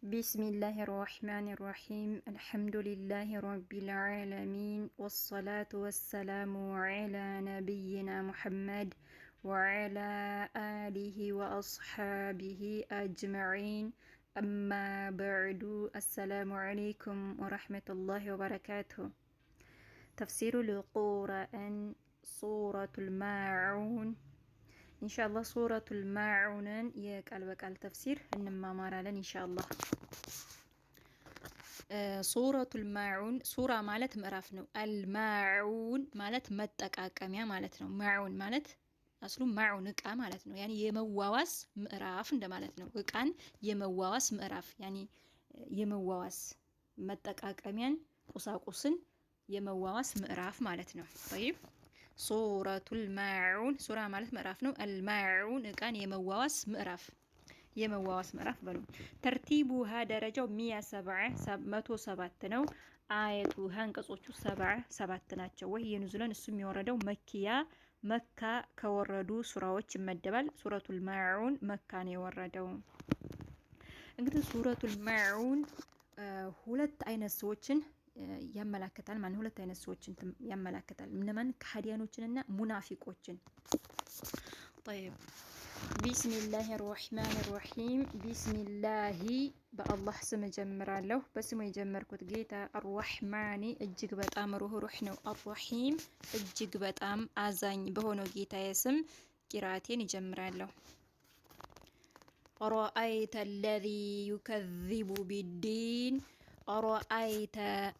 بسم الله الرحمن الرحيم الحمد لله رب العالمين والصلاة والسلام على نبينا محمد وعلى آله وأصحابه أجمعين أما بعد السلام عليكم ورحمة الله وبركاته. تفسير القرآن سورة الماعون إن شاء الله سورة الماعون يقال بقال تفسير إنما مارالن إن شاء الله. سورة الماعون سورة مالت مراف نو الماعون مالت متقاقميا مالت نو ማዑን ማለት አስሉ ማዑን እቃ ማለት ነው። ያኒ የመዋዋስ ምዕራፍ እንደማለት ነው። እቃን የመዋዋስ ምዕራፍ ያኒ የመዋዋስ መጠቃቀሚያን ቁሳቁስን የመዋዋስ ምዕራፍ ማለት ነው። طيب ሱረቱል ማዑን ሱራ ማለት ምዕራፍ ነው። አልማዑን እቃን የመዋዋስ ምዕራፍ በሉ። ተርቲቡሃ ደረጃው 107 ነው። አየቱ አንቀጾቹ 7 ናቸው። ወይ የኑዙለን እሱ የሚወረደው መካ ከወረዱ ሱራዎች ይመደባል። ሱረቱል ማዑን መካ ነው የወረደው። እንግዲህ ሱረቱል ማዑን ሁለት አይነት ሰዎችን ያመላክታል። ሁለት አይነት ሰዎችን ያመላክታል። እነማን? ከሃዲያኖችንና ሙናፊቆችን። طيب بسم الله الرحمن الرحيم بسم الله بالله ስም ጀምራለሁ። በስሙ የጀመርኩት ጌታ الرحمن እጅግ በጣም ሩህሩህ ነው። الرحيم እጅግ በጣም አዛኝ በሆነው ጌታዬ ስም ቂራአቴን ይጀምራለሁ። رأيت الذي يكذب بالدين አራአይተ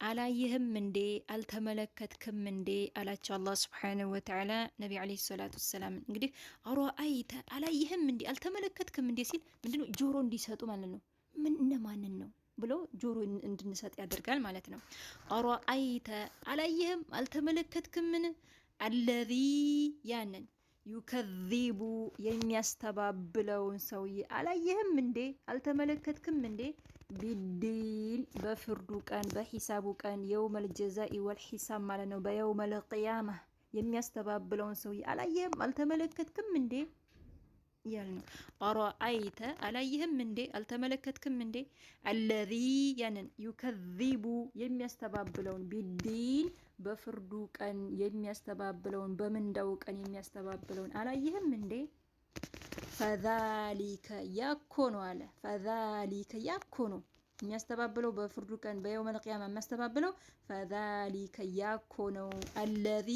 አላየህም እንዴ አልተመለከትክም እንዴ አላቸው አላህ Subhanahu Wa Ta'ala ነብዩ አለይሂ ሰላቱ ሰላም። እንግዲህ አራአይተ አላየህም እንዴ አልተመለከትክም እንዴ ሲል ምንድነው ጆሮ እንዲሰጡ ማለት ነው። ምን እነማንን ነው ብሎ ጆሮ እንድንሰጥ ያደርጋል ማለት ነው። አራአይተ አላየህም አልተመለከትክም ምን አለዚ ያንን ዩከዚቡ የሚያስተባብለውን ሰውዬ አላየህም እንዴ አልተመለከትክም እንዴ ቢዲን በፍርዱ ቀን በሂሳቡ ቀን የውመል ጀዛኢ ወልሂሳብ ማለት ነው። በየውመል ቂያማ የሚያስተባብለውን ሰውዬ አላየህም አልተመለከትክም እንዴ ያል ነው። አራአይተ አላየህም እንዴ አልተመለከትክም እንዴ አለዚ ያንን ዩከዚቡ የሚያስተባብለውን ቢዲን በፍርዱ ቀን የሚያስተባብለውን በምንዳው ቀን የሚያስተባብለውን አላየህም እንዴ ፈዛሊከ ያኮ ነው አለ። ፈዛሊከ ያኮ ነው የሚያስተባብለው በፍርዱ ቀን በየውመል ቂያማ የሚያስተባብለው ፈዛሊከ ያኮ ነው። አለዚ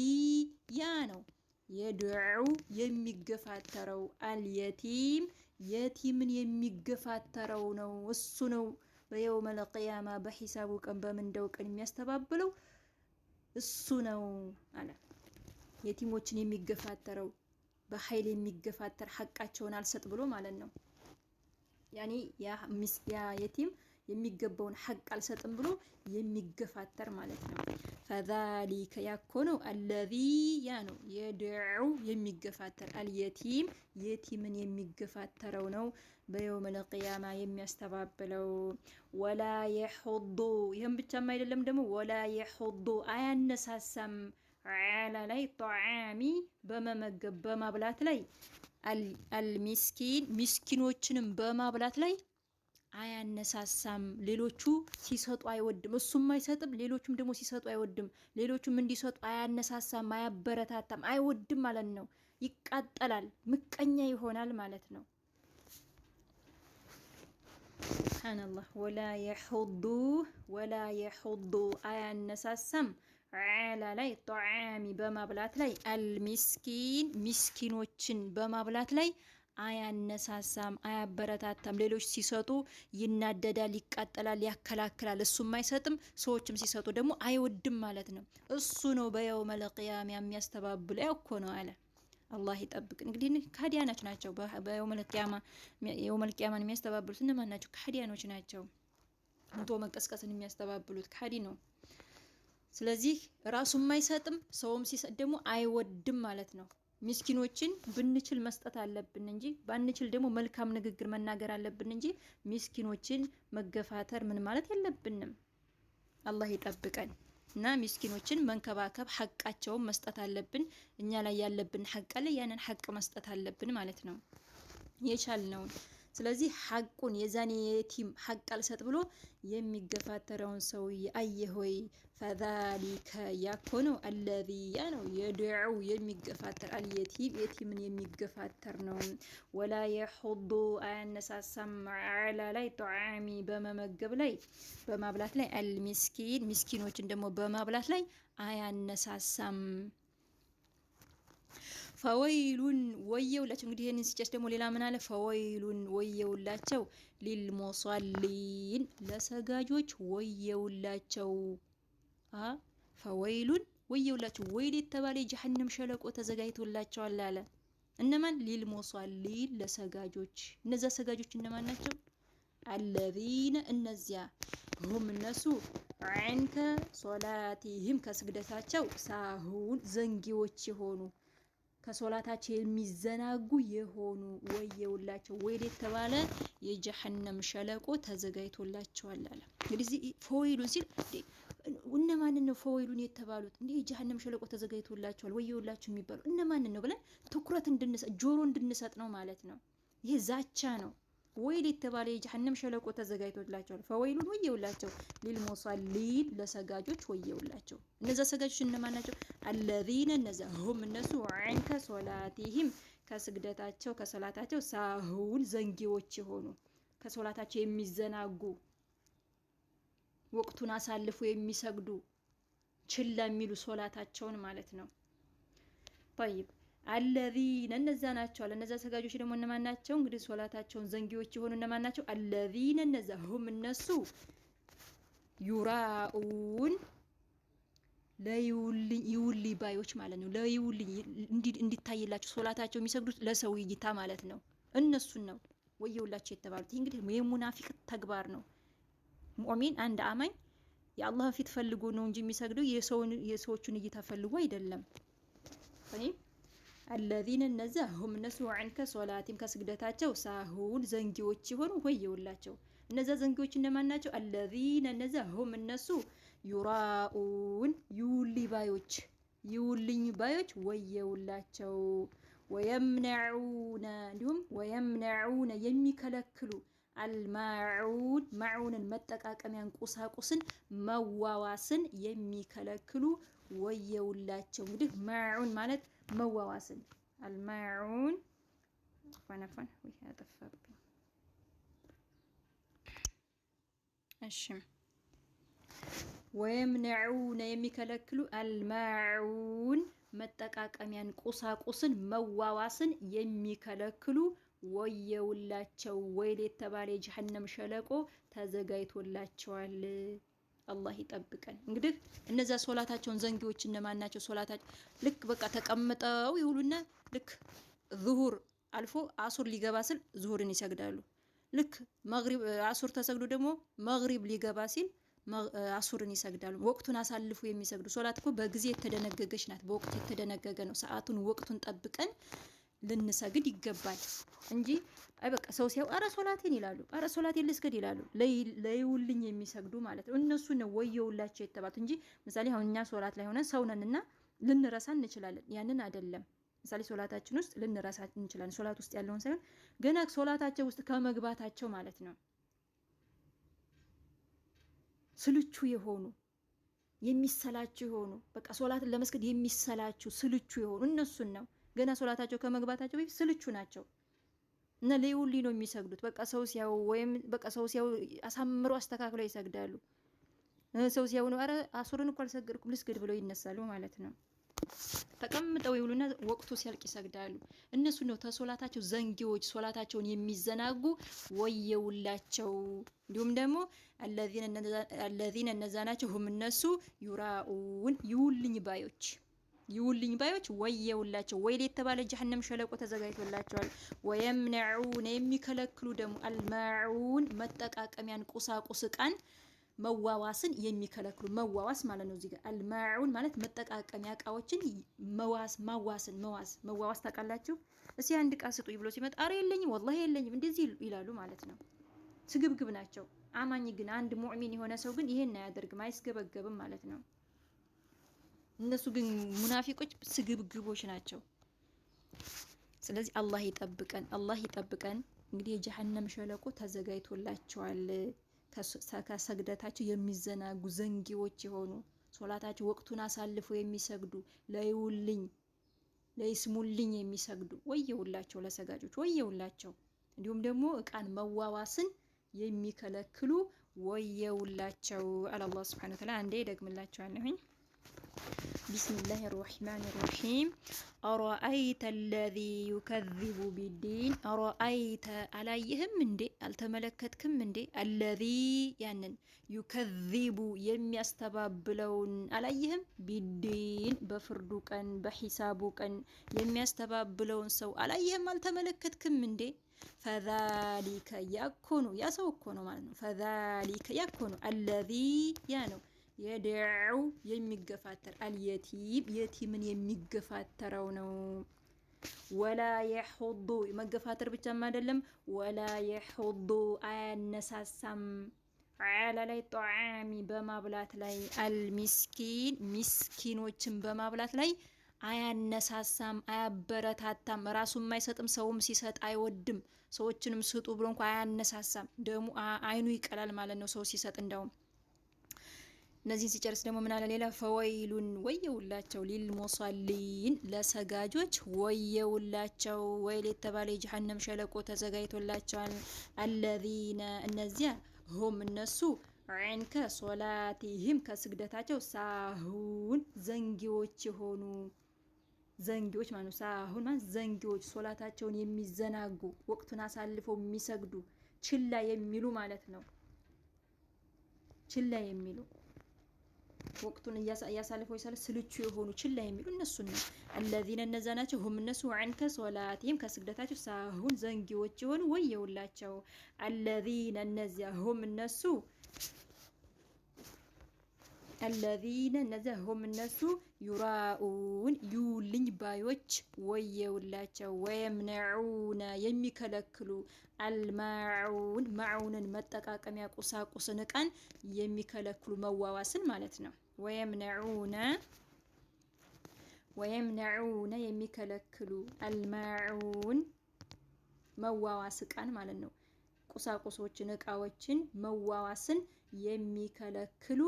ያ ነው የድዑ የሚገፋተረው አልየቲም የቲምን የሚገፋተረው ነው እሱ ነው። በየውመል ቂያማ በሂሳቡ ቀን በምንዳው ቀን የሚያስተባብለው እሱ ነው አለ። የቲሞችን የሚገፋተረው በኃይል የሚገፋተር ሐቃቸውን አልሰጥ ብሎ ማለት ነው። ያኒ ያ የቲም የሚገባውን ሐቅ አልሰጥም ብሎ የሚገፋተር ማለት ነው። ፈዛሊከ ያኮነው አለዚ ያ ነው የድዑ የሚገፋተር አልየቲም የቲምን የሚገፋተረው ነው በየውመል ቂያማ የሚያስተባብለው። ወላ የሑዱ ይህም ብቻም አይደለም ደግሞ ወላ የሑዱ አያነሳሳም አላ ላይ ጧዓሚ በመመገብ በማብላት ላይ አልሚስኪን ሚስኪኖችንም በማብላት ላይ አያነሳሳም። ሌሎቹ ሲሰጡ አይወድም እሱም አይሰጥም፣ ሌሎቹም ደግሞ ሲሰጡ አይወድም። ሌሎቹም እንዲሰጡ አያነሳሳም፣ አያበረታታም፣ አይወድም ማለት ነው። ይቃጠላል፣ ምቀኛ ይሆናል ማለት ነው። ሱብሃንአላህ ወላ የሑዱ አያነሳሳም አላ ላይ ጧዓሚ በማብላት ላይ አልሚስኪን ሚስኪኖችን በማብላት ላይ አያነሳሳም፣ አያበረታታም። ሌሎች ሲሰጡ ይናደዳል፣ ይቃጠላል፣ ያከላክላል። እሱም አይሰጥም፣ ሰዎችም ሲሰጡ ደግሞ አይወድም ማለት ነው። እሱ ነው በየውመል ቂያማ የሚያስተባብለው እኮ ነው አለ። አላህ ይጠብቅ። እንግዲህ ከሃዲያኖች ናቸው። በየውመል ቂያማን የሚያስተባብሉት እነማን ናቸው? ከሃዲያኖች ናቸው። ሞቶ መቀስቀስን የሚያስተባብሉት ከሃዲ ነው። ስለዚህ ራሱም አይሰጥም፣ ሰውም ሲሰጥ ደግሞ አይወድም ማለት ነው። ሚስኪኖችን ብንችል መስጠት አለብን እንጂ ባንችል ደግሞ መልካም ንግግር መናገር አለብን እንጂ ሚስኪኖችን መገፋተር ምን ማለት የለብንም። አላህ ይጠብቀን እና ሚስኪኖችን መንከባከብ ሐቃቸውን መስጠት አለብን። እኛ ላይ ያለብን ሐቅ አለ፣ ያንን ሐቅ መስጠት አለብን ማለት ነው። የቻልነውን ስለዚህ ሐቁን የዛኔ የቲም ሐቅ አልሰጥ ብሎ የሚገፋተረውን ሰውዬ አየህ ወይ ፈዛሊከ ያኮነው አለዚ ያ ነው የድዑ የሚገፋተር አልየቲም የቲምን የሚገፋተር ነው። ወላ የሑዱ አያነሳሳም ዐላ ላይ ጧዓሚ በመመገብ ላይ በማብላት ላይ አልሚስኪን ሚስኪኖችን ደግሞ በማብላት ላይ አያነሳሳም። ፈወይሉን ወየውላቸው። እንግዲህ ይህንን ሲጨስ ደግሞ ሌላ ምን አለ? ፈወይሉን ወየውላቸው ሊልሙሰሊን ለሰጋጆች ወየውላቸው። ፈወይሉን ወየውላቸው ወይል የተባለ የጀሀነም ሸለቆ ተዘጋጅቶላቸዋል አለ። እነማን? ሊልሙሰሊን ለሰጋጆች። እነዛ ሰጋጆች እነማን ናቸው? አለዚነ እነዚያ ሁም እነሱ ዐንከ ሶላቲህም ከስግደታቸው ሳሁን ዘንጊዎች የሆኑ ከሶላታቸው የሚዘናጉ የሆኑ ወየውላቸው ወይል የተባለ የጀሀነም ሸለቆ ተዘጋጅቶላቸዋል አለ። እንግዲህ ፈወይሉን ሲል እነማንን ነው ፈወይሉን የተባሉት? እንዴ የጀሀነም ሸለቆ ተዘጋጅቶላቸዋል ወየውላቸው የሚባሉ እነማንን ነው ብለን ትኩረት እንድንሰጥ ጆሮ እንድንሰጥ ነው ማለት ነው። ይሄ ዛቻ ነው። ወይል የተባለ የጀሀነም ሸለቆ ተዘጋጅቶላቸዋል። ፈወይሉን ወየውላቸው ሊልሙሰሊን ለሰጋጆች ወየውላቸው። እነዛ ሰጋጆች እነማን ናቸው? አለዚነ እነዛ ሁም እነሱ ዐንከ ሶላቲሂም ከስግደታቸው ከሶላታቸው ሳሁን ዘንጊዎች የሆኑ ከሶላታቸው የሚዘናጉ ወቅቱን አሳልፎ የሚሰግዱ ችላ የሚሉ ሶላታቸውን ማለት ነው። ጠይብ አለዚነ እነዛ ናቸው አለ። እነዛ ሰጋጆች ደግሞ እነማን ናቸው? እንግዲህ ሶላታቸውን ዘንጊዎች የሆኑ እነማን ናቸው? አለዚነ እነዛ ሁም እነሱ ዩራኡን ለይውሊ ባዮች ማለት ነው። ለይውሊ እንዲታይላቸው ሶላታቸው የሚሰግዱት ለሰው እይታ ማለት ነው። እነሱን ነው ወየውላቸው የተባሉት። ይህ እንግዲህ የሙናፊቅ ተግባር ነው። ሙእሚን አንድ አማኝ የአላህን ፊት ፈልጎ ነው እንጂ የሚሰግደው የሰዎቹን እይታ ፈልጎ አይደለም። አለዚነ እነዛ ሁም እነሱ ዐንከ ሶላቲም ከስግደታቸው ሳሁን ዘንጊዎች የሆኑ ወየውላቸው። እነዛ ዘንጊዎች እነማን ናቸው? አለዚነ እነዛ ሁም እነሱ ዩራኡን ይውልኝ ባዮች ወየውላቸው። ወየምነዑነ እንዲሁም ወየምነዑነ የሚከለክሉ ማዑንን መጠቃቀሚያን ቁሳቁስን መዋዋስን የሚከለክሉ ወየውላቸው። እንግዲህ ማዑን ማለት መዋዋስን አልማዑን ፈነፈን ወይ ያጠፋብኝ። እሺ ወየምነዑነ የሚከለክሉ አልማዑን መጠቃቀሚያን ቁሳቁስን መዋዋስን የሚከለክሉ ወየውላቸው። ወይል የተባለ የጀሀነም ሸለቆ ተዘጋጅቶላቸዋል። አላህ ይጠብቀን። እንግዲህ እነዛ ሶላታቸውን ዘንጊዎች እነማን ናቸው? ሶላታቸው ልክ በቃ ተቀምጠው ይውሉና ልክ ዙሁር አልፎ አሱር ሊገባ ሲል ዙሁርን ይሰግዳሉ። ልክ መግሪብ አሱር ተሰግዶ ደግሞ መግሪብ ሊገባ ሲል አሱርን ይሰግዳሉ። ወቅቱን አሳልፎ የሚሰግዱ ሶላት እኮ በጊዜ የተደነገገች ናት። በወቅት የተደነገገ ነው። ሰዓቱን ወቅቱን ጠብቀን ልንሰግድ ይገባል እንጂ አይ በቃ ሰው ሲያው አረ ሶላቴን ይላሉ፣ አረ ሶላቴን ልስገድ ይላሉ። ለይውልኝ የሚሰግዱ ማለት ነው። እነሱ ነው ወየውላቸው የተባሉት እንጂ ምሳሌ አሁን እኛ ሶላት ላይ ሆነን ሰው ነንና ልንረሳ እንችላለን። ያንን አይደለም። ምሳሌ ሶላታችን ውስጥ ልንረሳ እንችላለን። ሶላት ውስጥ ያለውን ሳይሆን ገና ሶላታቸው ውስጥ ከመግባታቸው ማለት ነው። ስልቹ የሆኑ የሚሰላችሁ የሆኑ በቃ ሶላትን ለመስገድ የሚሰላችሁ ስልቹ የሆኑ እነሱን ነው ገና ሶላታቸው ከመግባታቸው በፊት ስልቹ ናቸው እና ለይውሊ ነው የሚሰግዱት። በቃ ሰው ሲያው ወይም በቃ ሰው ሲያው አሳምሮ አስተካክለው ይሰግዳሉ። ሰው ሲያው ነው አረ አሱርን እኮ አልሰገድኩም ልስገድ ብለው ይነሳሉ ማለት ነው። ተቀምጠው ይውሉና ወቅቱ ሲያልቅ ይሰግዳሉ። እነሱ ነው ተሶላታቸው ዘንጊዎች ሶላታቸውን የሚዘናጉ ወየውላቸው። እንዲሁም ደግሞ አለዚነ እነዛ ናቸው ሁም እነሱ ዩራኡን ይውልኝ ባዮች ወየውላቸው። ወይል የተባለ ጀሀነም ሸለቆ ተዘጋጅቶላቸዋል። ወየምነዑን የሚከለክሉ ደግሞ አልማዑን መጠቃቀሚያን ቁሳቁስ ዕቃን መዋዋስን የሚከለክሉ መዋዋስ ማለት ነው። እዚህ ጋር አልማዑን ማለት መጠቃቀሚያ እቃዎችን መዋዋስ ታውቃላችሁ? እስኪ አንድ እቃ ስጡኝ ብሎ ሲመጣ አረ የለኝም ወላሂ የለኝም እንደዚህ ይላሉ ማለት ነው። ስግብግብ ናቸው። አማኝ ግን አንድ ሙእሚን የሆነ ሰው ግን ይሄን አያደርግም፣ አይስገበገብም ማለት ነው። እነሱ ግን ሙናፊቆች ስግብግቦች ናቸው። ስለዚህ አላህ ይጠብቀን። እንግዲህ የጀሃነም ሸለቆ ተዘጋጅቶላቸዋል። ከሰግደታቸው የሚዘናጉ ዘንጊዎች የሆኑ ሶላታቸው ወቅቱን አሳልፈው የሚሰግዱ ለይውልኝ ለይስሙልኝ የሚሰግዱ ወየውላቸው ለሰጋጆች ወየውላቸው። እንዲሁም ደግሞ እቃን መዋዋስን የሚከለክሉ ወየውላቸው አለ አላህ ሱብሓነሁ ወተዓላ። አንዴ ደግምላችኋለሁኝ። ቢስሚላሂ ራህማኒ ራሂም አረአይተ አለዚ ዩከዚቡ ቢዲን አረአይተ አላየህም እንዴ አልተመለከትክም እንዴ አለዚ ያንን ዩከዚቡ የሚያስተባብለውን አላየህም ቢዲን በፍርዱ ቀን በሂሳቡ ቀን የሚያስተባብለውን ሰው አላየህም አልተመለከትክም እንዴ ፈዛሊከ ያኮኑ ያ ሰው እኮ ነው ማለት ነው። ፈዛሊከ ያኮኑ አለዚ ያ ነው የድዑ የሚገፋተር አልየቲም የቲምን የሚገፋተረው ነው። ወላ የሑዱ መገፋተር ብቻም አይደለም ወላ የሑዱ አያነሳሳም አላ ላይ ጧዓሚ በማብላት ላይ አልሚስኪን ሚስኪኖችን በማብላት ላይ አያነሳሳም አያበረታታም። ራሱም አይሰጥም ሰውም ሲሰጥ አይወድም። ሰዎችንም ስጡ ብሎ እንኳን አያነሳሳም። ደሙ አይኑ ይቀላል ማለት ነው ሰው ሲሰጥ እንደውም። እነዚህን ሲጨርስ ደግሞ ምን አለ ሌላ ፈወይሉን ወየውላቸው ሊልሙሰሊን ለሰጋጆች ወየውላቸው። ወይል የተባለ የጀሃነም ሸለቆ ተዘጋጅቶላቸዋል። አለዚነ እነዚያ ሁም እነሱ ዐንከ ሶላቲሂም ከስግደታቸው ሳሁን ዘንጊዎች የሆኑ ዘንጊዎች ማለት ሳሁን ማለት ዘንጊዎች ሶላታቸውን የሚዘናጉ ወቅቱን አሳልፈው የሚሰግዱ ችላ የሚሉ ማለት ነው። ችላ የሚሉ ወቅቱን እያሳለፈው ይሳለ ስልቹ የሆኑ ችላ የሚሉ እነሱ ነው። الذين እነዛ ናቸው هم እነሱ عنك ሶላቲም ከስግደታቸው ሳሁን ዘንጊዎች የሆኑ ወየውላቸው። الذين እነዚያ هم እነሱ الذين እነዚያ هم እነሱ ዩራኡን ዩልኝ ባዮች ወየውላቸው። ወየምነዑነ የሚከለክሉ አልማዑን ማዑንን መጠቃቀሚያ ቁሳቁስን እቃን የሚከለክሉ መዋዋስን ማለት ነው። ወየምነዑነ የሚከለክሉ አልማዑን መዋዋስ እቃን ማለት ነው። ቁሳቁሶችን እቃዎችን መዋዋስን የሚከለክሉ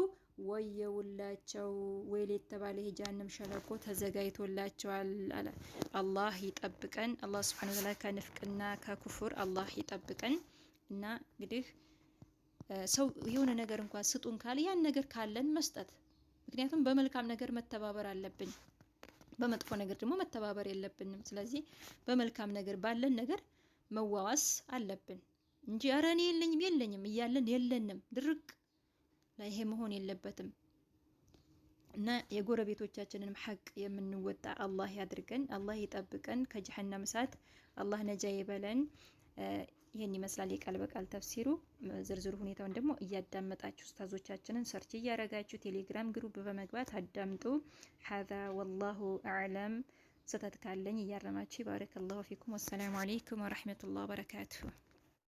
ወየውላቸው። ወይል የተባለ የጀሃነም ሸለቆ ተዘጋጅቶላቸዋል አለ። አላህ ይጠብቀን። አላህ ሱብሓነሁ ወተዓላ ከንፍቅና ከኩፍር አላህ ይጠብቀን። እና እንግዲህ ሰው የሆነ ነገር እንኳን ስጡን ካለ ያን ነገር ካለን መስጠት። ምክንያቱም በመልካም ነገር መተባበር አለብን፣ በመጥፎ ነገር ደግሞ መተባበር የለብንም። ስለዚህ በመልካም ነገር ባለን ነገር መዋዋስ አለብን እንጂ ኧረ እኔ የለኝም እያለን የለንም ድርቅ ላይ ይሄ መሆን የለበትም። እና የጎረቤቶቻችንን ሐቅ የምንወጣ አላህ ያድርገን፣ አላህ ይጠብቀን ከጀሃነም እሳት አላህ ነጃ ይበለን። ይሄን ይመስላል የቃል በቃል ተፍሲሩ። ዝርዝሩ ሁኔታውን ደግሞ እያዳመጣችሁ ኡስታዞቻችንን ሰርች እያረጋችሁ ቴሌግራም ግሩፕ በመግባት አዳምጡ። ሀዛ ወላሁ አዕለም። ስህተት ካለኝ እያረማችሁ ባረከላሁ ፊኩም። ወሰላሙ አለይኩም ወራህመቱላሂ ወበረካቱሁ።